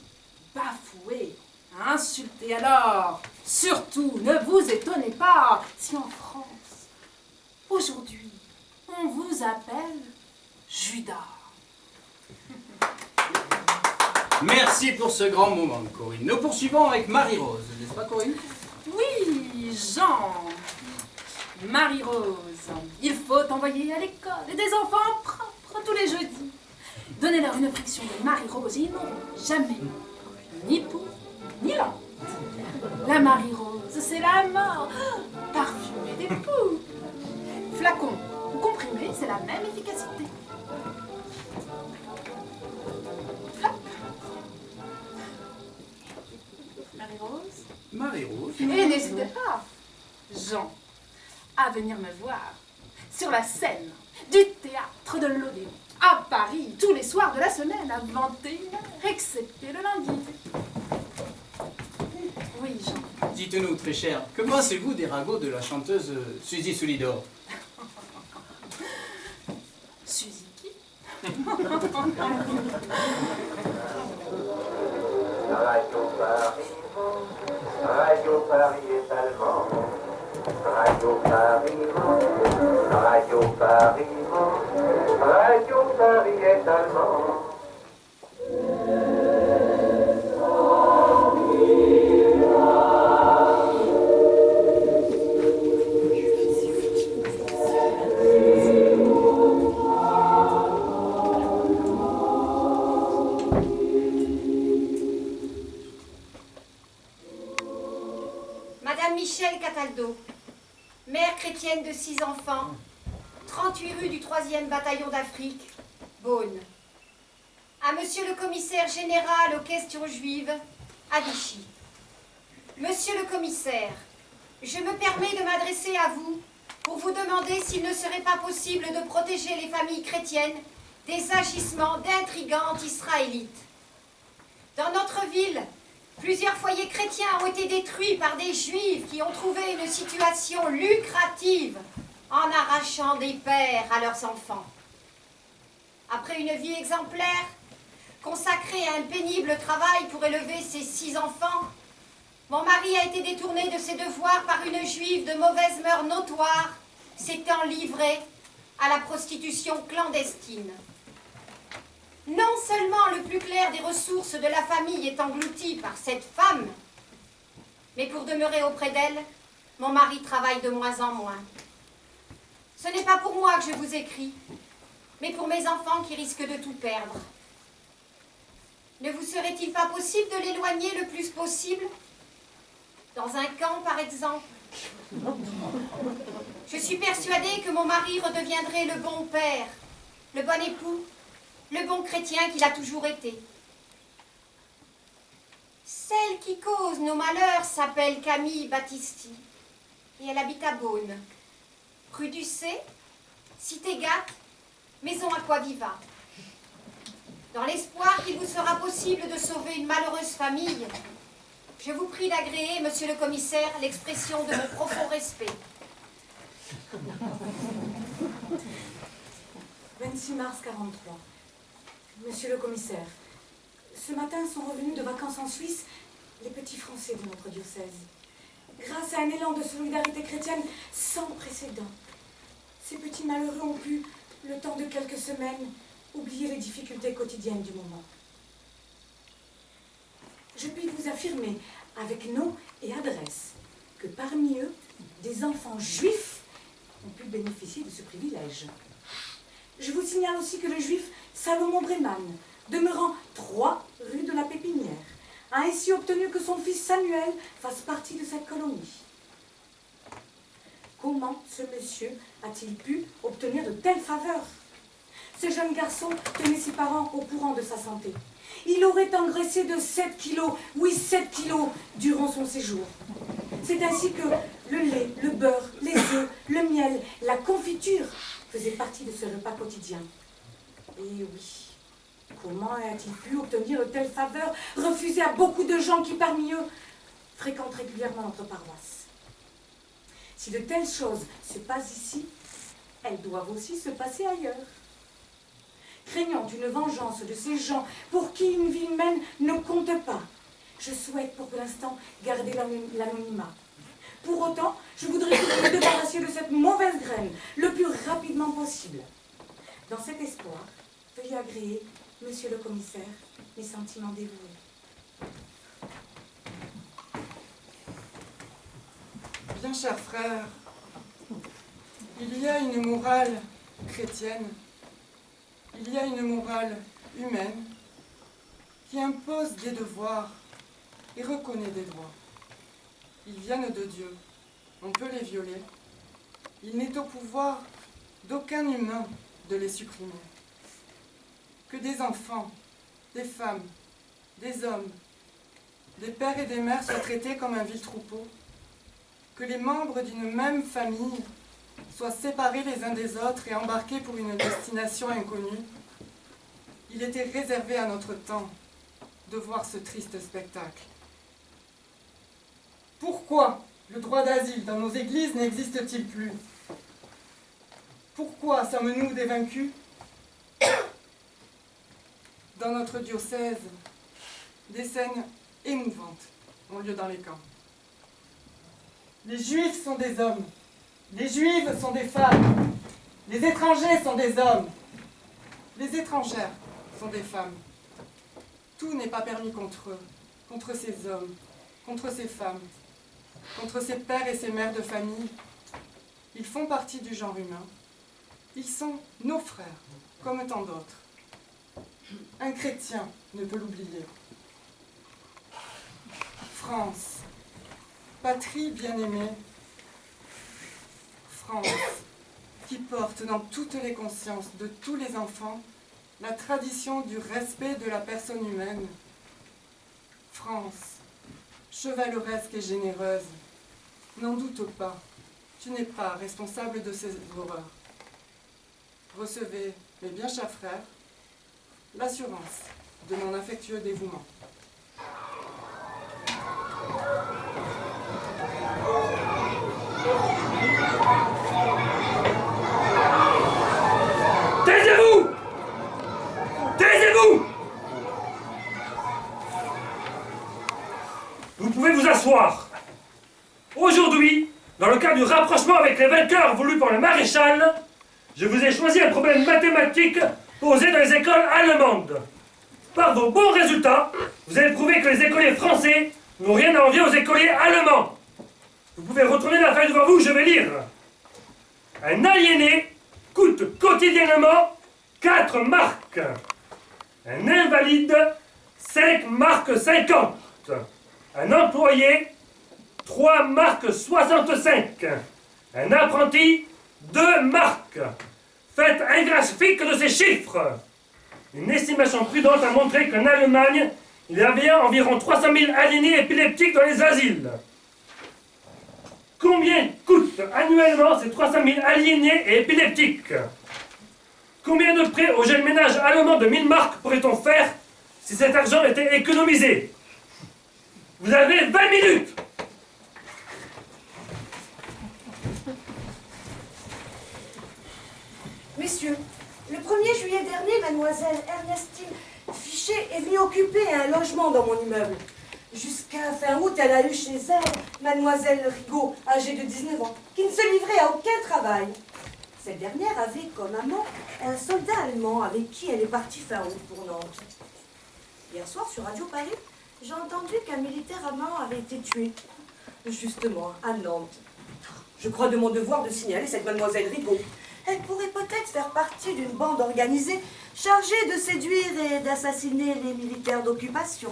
Speaker 5: bafoué, insulté. Alors, surtout, ne vous étonnez pas si en France, aujourd'hui, on vous appelle Judas.
Speaker 3: Merci pour ce grand moment, Corinne. Nous poursuivons avec Marie-Rose, n'est-ce pas, Corinne?
Speaker 5: Oui, Jean. Marie-Rose, il faut envoyer à l'école des enfants propres tous les jeudis. Donnez-leur une friction de Marie-Rose et ils n'auront jamais ni peau ni lampe. La Marie-Rose, c'est la mort. Parfumée des poux. Flacon ou comprimé, c'est la même efficacité. Hop. Marie-Rose.
Speaker 3: Marie-Rose.
Speaker 5: Et n'hésitez pas, Jean, à venir me voir sur la scène du théâtre de l'Odéon à Paris tous les soirs de la semaine à 21h, excepté le lundi. Oui, Jean.
Speaker 3: Dites-nous, très cher, que pensez-vous des ragots de la chanteuse Suzy Soulidor?
Speaker 5: Suzy qui?
Speaker 16: Radio Paris est allemand. Radio Paris ment. Radio Paris ment. Radio Paris est allemand.
Speaker 13: Madame Michel Cataldo, mère chrétienne de 6 enfants, 38 rue du 3e bataillon d'Afrique, Beaune. À Monsieur le commissaire général aux questions juives, à Vichy. Monsieur le commissaire, je me permets de m'adresser à vous pour vous demander s'il ne serait pas possible de protéger les familles chrétiennes des agissements d'intrigants anti-israélites. Dans notre ville, plusieurs foyers chrétiens ont été détruits par des juifs qui ont trouvé une situation lucrative en arrachant des pères à leurs enfants. Après une vie exemplaire, consacrée à un pénible travail pour élever ses 6 enfants, mon mari a été détourné de ses devoirs par une juive de mauvaise mœurs notoire, s'étant livrée à la prostitution clandestine. Non seulement le plus clair des ressources de la famille est englouti par cette femme, mais pour demeurer auprès d'elle, mon mari travaille de moins en moins. Ce n'est pas pour moi que je vous écris, mais pour mes enfants qui risquent de tout perdre. Ne vous serait-il pas possible de l'éloigner le plus possible? Dans un camp, par exemple. Je suis persuadée que mon mari redeviendrait le bon père, le bon époux, le bon chrétien qu'il a toujours été. Celle qui cause nos malheurs s'appelle Camille Battisti et elle habite à Beaune, rue du C, Cité Gatte, maison Aquaviva. Dans l'espoir qu'il vous sera possible de sauver une malheureuse famille, je vous prie d'agréer, monsieur le commissaire, l'expression de mon profond respect.
Speaker 10: 26 mars 43. Monsieur le commissaire, ce matin sont revenus de vacances en Suisse les petits Français de notre diocèse. Grâce à un élan de solidarité chrétienne sans précédent, ces petits malheureux ont pu, le temps de quelques semaines, oublier les difficultés quotidiennes du moment. Je puis vous affirmer, avec nom et adresse, que parmi eux, des enfants juifs ont pu bénéficier de ce privilège. Je vous signale aussi que le juif Salomon Breman, demeurant 3 rue de la Pépinière, a ainsi obtenu que son fils Samuel fasse partie de cette colonie. Comment ce monsieur a-t-il pu obtenir de telles faveurs? Ce jeune garçon tenait ses parents au courant de sa santé. Il aurait engraissé de 7 kilos, oui 7 kilos, durant son séjour. C'est ainsi que le lait, le beurre, les œufs, le miel, la confiture faisaient partie de ce repas quotidien. Et oui, comment a-t-il pu obtenir de telles faveurs, refusées à beaucoup de gens qui, parmi eux, fréquentent régulièrement notre paroisse? Si de telles choses se passent ici, elles doivent aussi se passer ailleurs.
Speaker 6: craignant une vengeance de ces gens pour qui une vie humaine ne compte pas. Je souhaite pour l'instant garder l'anonymat. Pour autant, je voudrais que vous me débarrassiez de cette mauvaise graine le plus rapidement possible. Dans cet espoir, veuillez agréer, monsieur le commissaire, mes sentiments dévoués.
Speaker 12: Bien cher frère, il y a une morale chrétienne, il y a une morale humaine qui impose des devoirs et reconnaît des droits. Ils viennent de Dieu, on peut les violer. Il n'est au pouvoir d'aucun humain de les supprimer. Que des enfants, des femmes, des hommes, des pères et des mères soient traités comme un vil troupeau. Que les membres d'une même famille soient séparés les uns des autres et embarqués pour une destination inconnue. Il était réservé à notre temps de voir ce triste spectacle. Pourquoi le droit d'asile dans nos églises n'existe-t-il plus? Pourquoi sommes-nous des vaincus? Dans notre diocèse, des scènes émouvantes ont lieu dans les camps. Les Juifs sont des hommes, les Juives sont des femmes, les étrangers sont des hommes, les étrangères sont des femmes. Tout n'est pas permis contre eux, contre ces hommes, contre ces femmes, contre ces pères et ces mères de famille. Ils font partie du genre humain. Ils sont nos frères, comme tant d'autres. Un chrétien ne peut l'oublier. France, patrie bien-aimée, France, qui porte dans toutes les consciences de tous les enfants la tradition du respect de la personne humaine. France, chevaleresque et généreuse, n'en doute pas, tu n'es pas responsable de ces horreurs. Recevez, mes bien chers frères, l'assurance de mon affectueux dévouement.
Speaker 9: Taisez-vous! Taisez-vous! Vous pouvez vous asseoir. Aujourd'hui, dans le cadre du rapprochement avec les vainqueurs voulus par le maréchal, je vous ai choisi un problème mathématique posé dans les écoles allemandes. Par vos bons résultats, vous avez prouvé que les écoliers français n'ont rien à envier aux écoliers allemands. Vous pouvez retourner la feuille devant vous, je vais lire. Un aliéné coûte quotidiennement 4 marques. Un invalide, 5 marques 50. Un employé, 3 marques 65. Un apprenti, 2 marques. Faites un graphique de ces chiffres. Une estimation prudente a montré qu'en Allemagne, il y avait environ 300 000 aliénés épileptiques dans les asiles. Combien coûtent annuellement ces 300 000 aliénés et épileptiques? Combien de prêts aux jeunes ménages allemands de 1000 marques pourrait-on faire si cet argent était économisé? Vous avez 20 minutes.
Speaker 6: Messieurs, le 1er juillet dernier, mademoiselle Ernestine Fichet est venue occuper un logement dans mon immeuble. Jusqu'à fin août, elle a eu chez elle mademoiselle Rigaud, âgée de 19 ans, qui ne se livrait à aucun travail. Cette dernière avait comme amant un soldat allemand avec qui elle est partie fin août pour Nantes. Hier soir, sur Radio Paris, j'ai entendu qu'un militaire allemand avait été tué, justement, à Nantes. Je crois de mon devoir de signaler cette mademoiselle Rigaud. Elle pourrait peut-être faire partie d'une bande organisée chargée de séduire et d'assassiner les militaires d'occupation.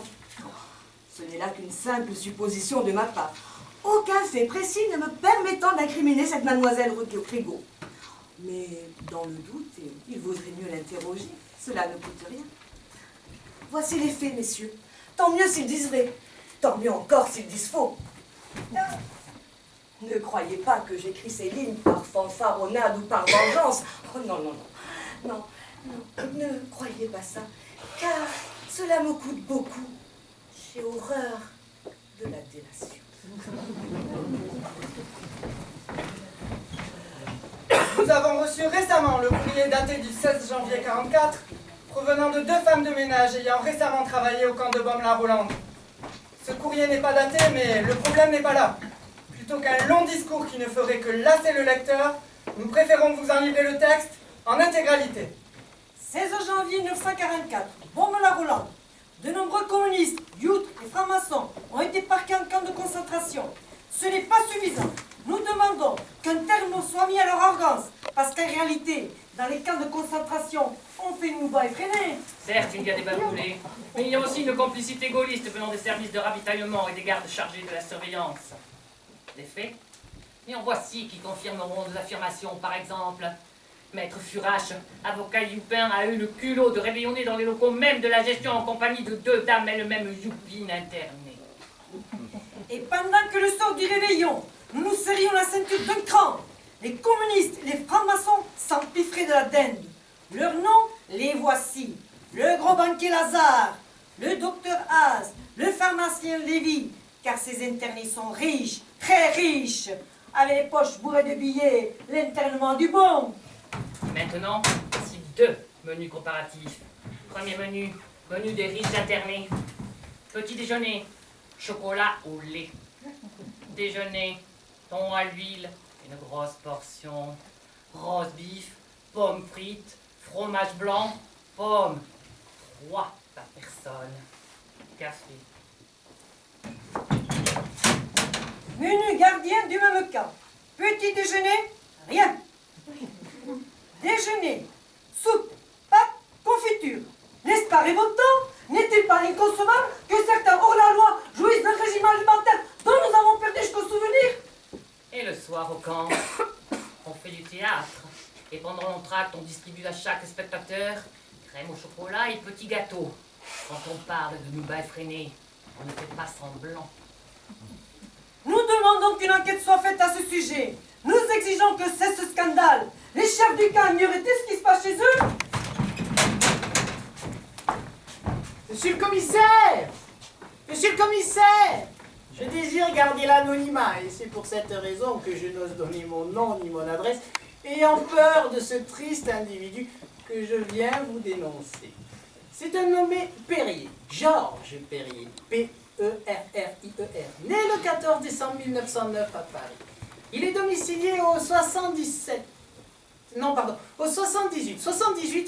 Speaker 6: Ce n'est là qu'une simple supposition de ma part. Aucun fait précis ne me permettant d'incriminer cette mademoiselle Rigaud. Mais dans le doute, il vaudrait mieux l'interroger. Cela ne coûte rien. Voici les faits, messieurs. Tant mieux s'ils disent vrai. Tant mieux encore s'ils disent faux. Ne croyez pas que j'écris ces lignes par fanfaronnade ou par vengeance. Oh non, non, non. Non, non, ne croyez pas ça. Car cela me coûte beaucoup. J'ai horreur de la délation.
Speaker 12: Nous avons reçu récemment le courrier daté du 16 janvier 44 provenant de 2 femmes de ménage ayant récemment travaillé au camp de Baume-la-Rolande. Ce courrier n'est pas daté, mais le problème n'est pas là. Plutôt qu'un long discours qui ne ferait que lasser le lecteur, nous préférons vous en livrer le texte en intégralité.
Speaker 10: 16 janvier 1944, Baume-la-Rolande. De nombreux communistes, youths et francs-maçons ont été parqués en camp de concentration. Ce n'est pas suffisant. Nous demandons qu'un terme soit mis à leur arrogance, parce qu'en réalité, dans les camps de concentration, on fait une bas effrénée.
Speaker 7: Certes, il y a des bains brûlés, mais il y a aussi une complicité gaulliste venant des services de ravitaillement et des gardes chargés de la surveillance. Des faits? Mais en voici qui confirmeront nos affirmations, par exemple. Maître Furache, avocat youpin, a eu le culot de réveillonner dans les locaux même de la gestion en compagnie de 2 dames elles-mêmes youpines internées.
Speaker 10: Et pendant que le sort du réveillon, nous nous serrions la ceinture d'un cran, les communistes et les francs-maçons s'empiffraient de la dinde. Leurs noms, les voici. Le gros banquier Lazare, le docteur Haas, le pharmacien Lévy, car ces internés sont riches, très riches, avec les poches bourrées de billets, l'internement du bon.
Speaker 7: Maintenant, voici 2 menus comparatifs. Premier menu, menu des riches internés. Petit déjeuner, chocolat au lait. Déjeuner, thon à l'huile, une grosse portion. Rose beef, pommes frites, fromage blanc, pommes. 3 par personne. Café.
Speaker 10: Menu gardien du même camp. Petit déjeuner, rien. Déjeuner, soupe, pâtes, confiture. N'est-ce pas révoltant? N'est-il pas inconcevable que certains hors-la-loi jouissent d'un régime alimentaire dont nous avons perdu jusqu'au souvenir?
Speaker 7: Et le soir au camp, on fait du théâtre. Et pendant l'entracte, on distribue à chaque spectateur crème au chocolat et petits gâteaux. Quand on parle de nous bas effrénés, on ne fait pas semblant.
Speaker 10: Nous demandons qu'une enquête soit faite à ce sujet. Nous exigeons que cesse ce scandale. Les chefs du camp ignoraient-ils ce qui se passe chez eux?
Speaker 3: Monsieur le commissaire! Monsieur le commissaire! Je désire garder l'anonymat et c'est pour cette raison que je n'ose donner mon nom ni mon adresse, ayant peur de ce triste individu que je viens vous dénoncer. C'est un nommé Perrier, Georges Perrier, P-E-R-R-I-E-R, né le 14 décembre 1909 à Paris. Il est domicilié au 78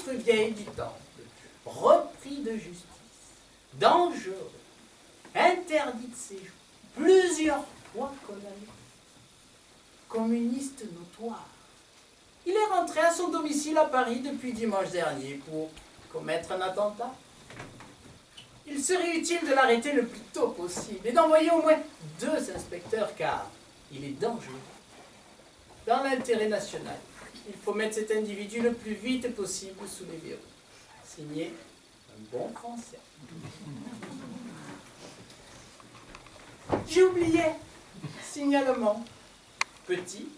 Speaker 3: rue Vieille du Temple. Repris de justice, dangereux, interdit de séjour, plusieurs fois condamné, communiste notoire. Il est rentré à son domicile à Paris depuis dimanche dernier pour commettre un attentat. Il serait utile de l'arrêter le plus tôt possible et d'envoyer au moins 2 inspecteurs car il est dangereux. Dans l'intérêt national, il faut mettre cet individu le plus vite possible sous les verrous. Signé un bon Français. J'ai oublié. Signalement. Petit,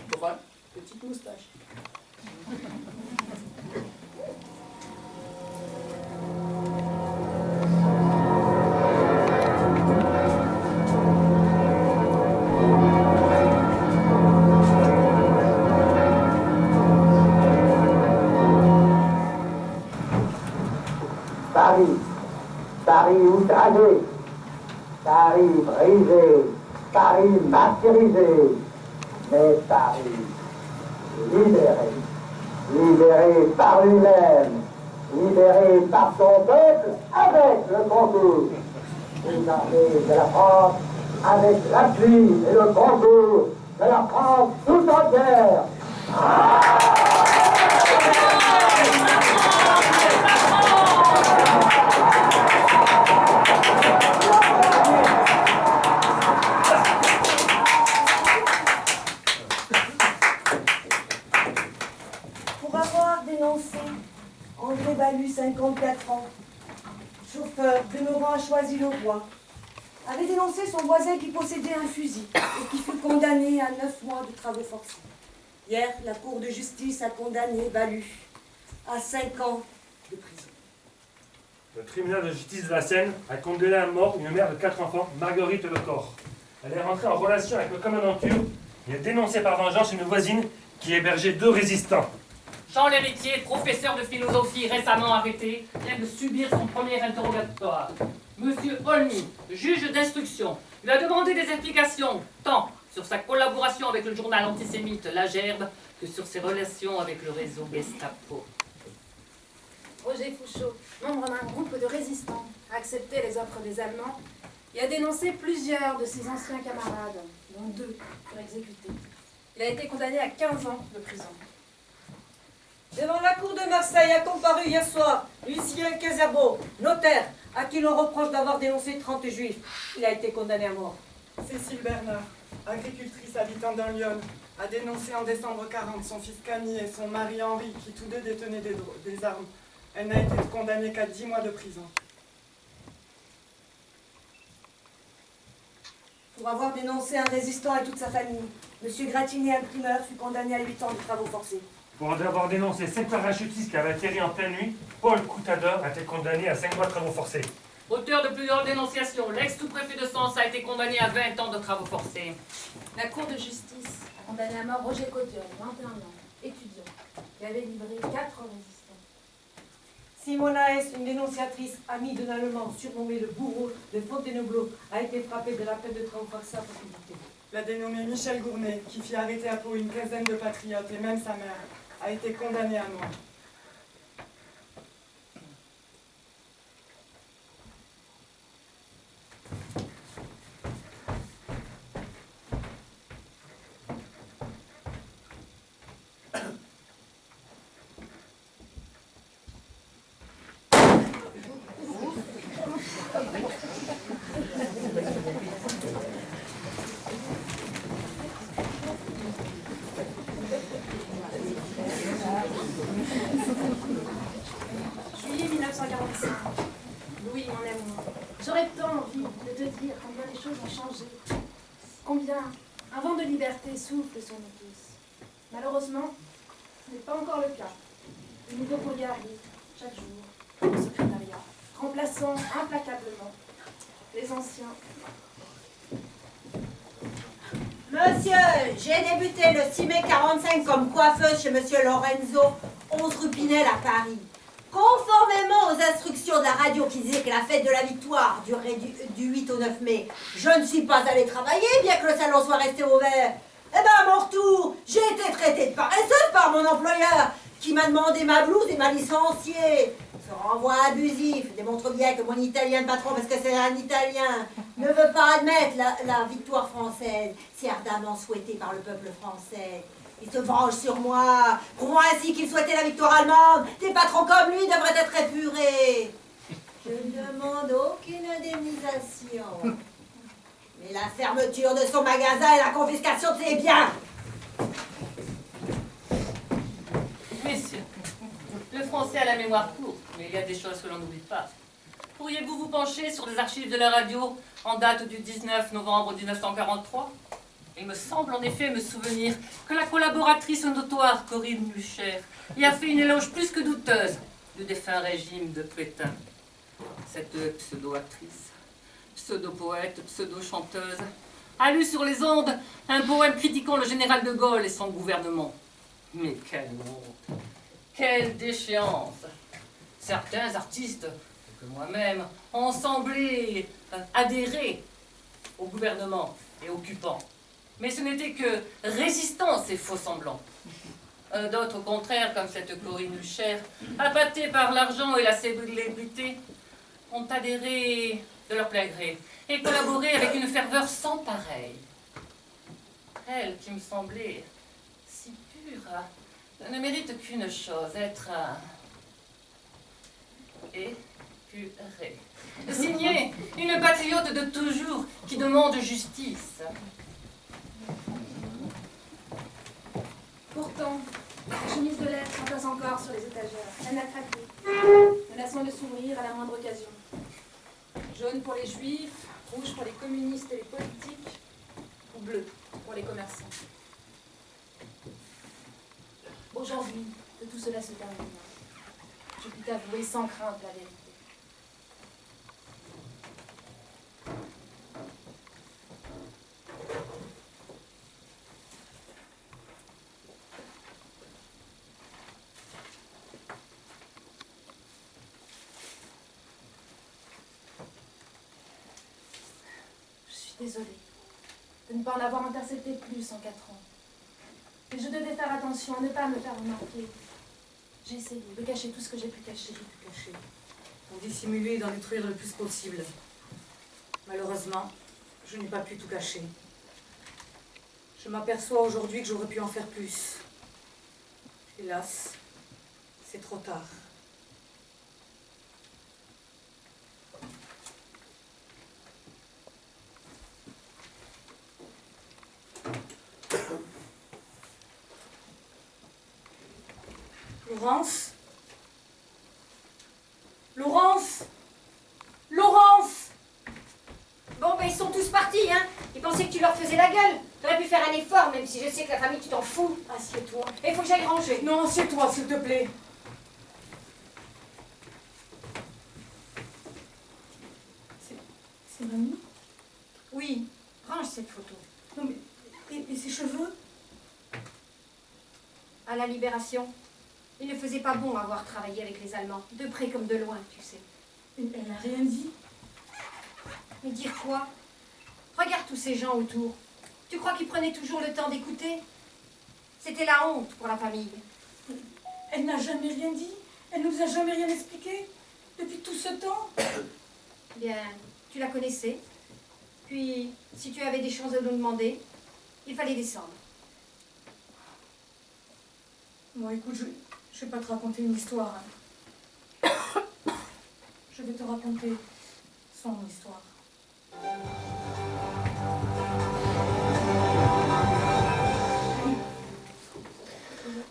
Speaker 3: brun, petite moustache.
Speaker 16: Paris outragé, Paris brisé, Paris martyrisé, mais Paris libéré, libéré par lui-même, libéré par son peuple avec le concours. Les armées de la France avec l'appui et le concours de la France tout entière.
Speaker 10: Pour avoir dénoncé André Balu, 54 ans, chauffeur demeurant à Choisy-le-Roi, avait dénoncé son voisin qui possédait un fusil et qui fut condamné à 9 mois de travaux forcés. Hier, la Cour de justice a condamné Balu à 5 ans de prison.
Speaker 9: Le tribunal de justice de la Seine a condamné à mort une mère de 4 enfants, Marguerite Lecor. Elle est rentrée en relation avec le commandant turc et a dénoncé par vengeance une voisine qui hébergeait 2 résistants.
Speaker 7: Jean l'héritier, professeur de philosophie récemment arrêté, vient de subir son premier interrogatoire. Monsieur Olmy, juge d'instruction, lui a demandé des explications, tant sur sa collaboration avec le journal antisémite La Gerbe que sur ses relations avec le réseau Gestapo.
Speaker 5: Roger Fouchot, membre d'un groupe de résistants, a accepté les offres des Allemands et a dénoncé plusieurs de ses anciens camarades, dont 2 furent exécutés. Il a été condamné à 15 ans de prison.
Speaker 10: Devant la cour de Marseille a comparu hier soir Lucien Casabo, notaire, à qui l'on reproche d'avoir dénoncé 30 juifs. Il a été condamné à mort.
Speaker 12: Cécile Bernard, agricultrice habitant dans Lyon, a dénoncé en décembre 40 son fils Camille et son mari Henri, qui tous deux détenaient des armes. Elle n'a été condamnée qu'à 10 mois de prison.
Speaker 6: Pour avoir dénoncé un résistant et toute sa famille, M. Gratiné, imprimeur, fut condamné à 8 ans de travaux forcés.
Speaker 9: Pour avoir dénoncé 5 parachutistes qui avaient atterri en pleine nuit, Paul Coutador a été condamné à 5 mois de travaux forcés.
Speaker 7: Auteur de plusieurs dénonciations, l'ex-sous-préfet de Sens a été condamné à 20 ans de travaux forcés.
Speaker 5: La Cour de justice a condamné à mort Roger Cottiol, 21 ans, étudiant, qui avait livré 4 résistants.
Speaker 6: Simona S., une dénonciatrice amie d'un Allemand surnommé le bourreau de Fontainebleau, a été frappée de la peine de travaux forcés à perpétuité.
Speaker 12: La dénommée Michel Gournet, qui fit arrêter à Pau une quinzaine de patriotes et même sa mère, a été condamnée à mort.
Speaker 5: Juillet 1945. Louis, mon amour, j'aurais tant envie de te dire combien les choses ont changé. Combien un vent de liberté souffle sur nous tous. Malheureusement, ce n'est pas encore le cas. De nouveaux courriers arrivent chaque jour au secrétariat, remplaçant implacablement les anciens.
Speaker 11: Monsieur, j'ai débuté le 6 mai 45 comme coiffeuse chez Monsieur Lorenzo, 11 rue Pinel à Paris. Conformément aux instructions de la radio qui disait que la fête de la victoire durerait du 8 au 9 mai, je ne suis pas allée travailler, bien que le salon soit resté ouvert. Eh bien, à mon retour, j'ai été traitée de paresseuse par mon employeur, qui m'a demandé ma blouse et m'a licenciée. Ce renvoi abusif démontre bien que mon italien de patron, parce que c'est un italien, ne veut pas admettre la victoire française, si ardemment souhaitée par le peuple français. Il se venge sur moi, prouvant ainsi qu'il souhaitait la victoire allemande. Des patrons comme lui devraient être épurés. Je ne demande aucune indemnisation. Mais la fermeture de son magasin et la confiscation de ses biens.
Speaker 7: Messieurs, le français a la mémoire courte, mais il y a des choses que l'on n'oublie pas. Pourriez-vous vous pencher sur des archives de la radio en date du 19 novembre 1943 ? Il me semble en effet me souvenir que la collaboratrice notoire Corinne Lucher y a fait une éloge plus que douteuse du défunt régime de Pétain. Cette pseudo-actrice, pseudo-poète, pseudo-chanteuse, a lu sur les ondes un poème critiquant le général de Gaulle et son gouvernement. Mais quelle honte! Quelle déchéance! Certains artistes, que moi-même, ont semblé adhérer au gouvernement et occupants. Mais ce n'était que résistance et faux semblants. D'autres, au contraire, comme cette Corinne Lucher, appâtée par l'argent et la célébrité, ont adhéré de leur plein gré et collaboré avec une ferveur sans pareille. Elle, qui me semblait si pure, ne mérite qu'une chose, être épurée. Signée une patriote de toujours qui demande justice.
Speaker 5: Pourtant, la chemise de lettres s'entasse encore sur les étagères. Elle n'a craqué, menaçant de s'ouvrir à la moindre occasion. Jaune pour les juifs, rouge pour les communistes et les politiques, ou bleu pour les commerçants. Aujourd'hui, que tout cela se termine, je puis t'avouer sans crainte la vérité. suis désolée de ne pas en avoir intercepté plus en 4 ans. Mais je devais faire attention à ne pas me faire remarquer. J'ai essayé de cacher tout ce que j'ai pu cacher.
Speaker 10: Pour dissimuler et d'en détruire le plus possible. Malheureusement, je n'ai pas pu tout cacher. Je m'aperçois aujourd'hui que j'aurais pu en faire plus. Hélas, c'est trop tard. Laurence? Laurence? Laurence?
Speaker 13: Bon, ben ils sont tous partis, hein. Ils pensaient que tu leur faisais la gueule. T'aurais pu faire un effort, même si je sais que la famille, tu t'en fous. Assieds-toi. Et il faut que j'aille ranger.
Speaker 10: Non, assieds-toi, s'il te plaît. C'est mamie?
Speaker 13: Oui, range cette photo.
Speaker 10: Non, mais... Et ses cheveux?
Speaker 13: À la Libération, il ne faisait pas bon avoir travaillé avec les Allemands, de près comme de loin, tu sais.
Speaker 10: Elle n'a rien dit?
Speaker 13: Mais dire quoi? Regarde tous ces gens autour. Tu crois qu'ils prenaient toujours le temps d'écouter? C'était la honte pour la famille.
Speaker 10: Elle n'a jamais rien dit? Elle nous a jamais rien expliqué? Depuis tout ce temps?
Speaker 13: Bien, tu la connaissais. Puis, si tu avais des choses à nous demander, il fallait descendre.
Speaker 10: Bon, écoute, je vais pas te raconter une histoire. Hein. Je vais te raconter son histoire.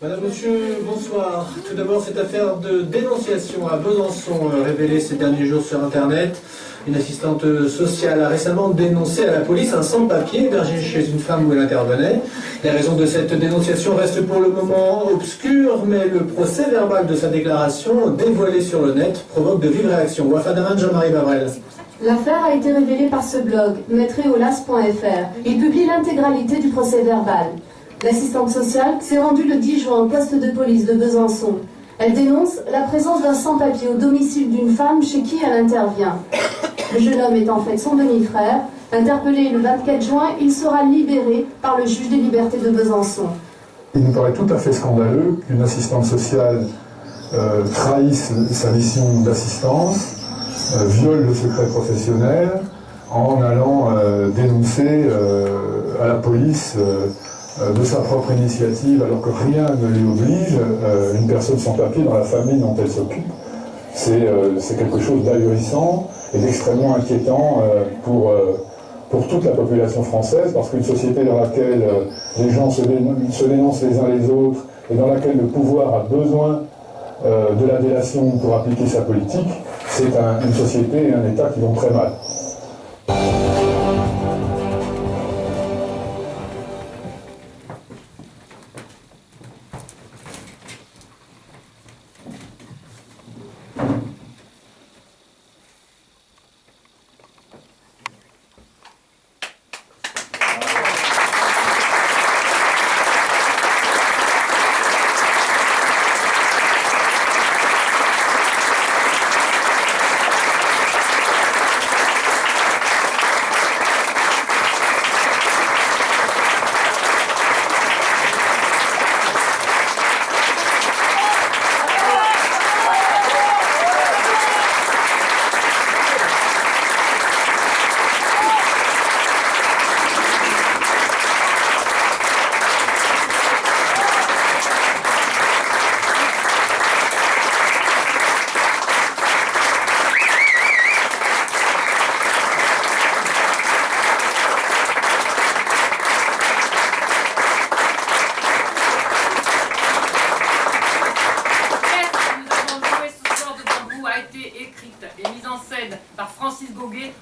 Speaker 17: Madame, Monsieur, bonsoir. Tout d'abord, cette affaire de dénonciation à Besançon révélée ces derniers jours sur Internet. Une assistante sociale a récemment dénoncé à la police un sans-papier hébergé chez une femme où elle intervenait. Les raisons de cette dénonciation restent pour le moment obscures, mais le procès verbal de sa déclaration, dévoilé sur le net, provoque de vives réactions. Wafadaman Jean-Marie Bavrel.
Speaker 18: L'affaire a été révélée par ce blog, maîtreolas.fr. Il publie l'intégralité du procès verbal. L'assistante sociale s'est rendue le 10 juin au poste de police de Besançon. Elle dénonce la présence d'un sans-papier au domicile d'une femme chez qui elle intervient. Le jeune homme est en fait son demi-frère. Interpellé le 24 juin, il sera libéré par le juge des libertés de Besançon.
Speaker 19: Il nous paraît tout à fait scandaleux qu'une assistante sociale trahisse sa mission d'assistance, viole le secret professionnel en allant dénoncer à la police de sa propre initiative, alors que rien ne lui oblige, une personne sans papier dans la famille dont elle s'occupe. C'est quelque chose d'ahurissant et d'extrêmement inquiétant pour toute la population française, parce qu'une société dans laquelle les gens se dénoncent les uns les autres et dans laquelle le pouvoir a besoin de la délation pour appliquer sa politique, c'est une société et un État qui vont très mal.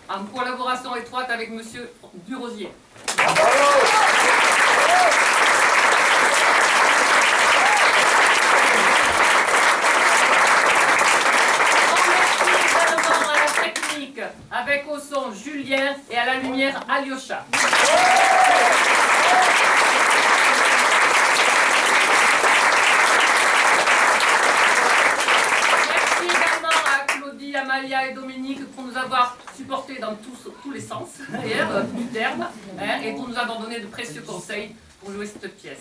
Speaker 7: en collaboration étroite avec Monsieur Durosier. Avec au son Julien et à la lumière Alyosha. Merci également à Claudie Amal Amalia et Dominique pour nous avoir supportés dans tous les sens, d'ailleurs, du terme, hein, et pour nous avoir donné de précieux conseils pour jouer cette pièce.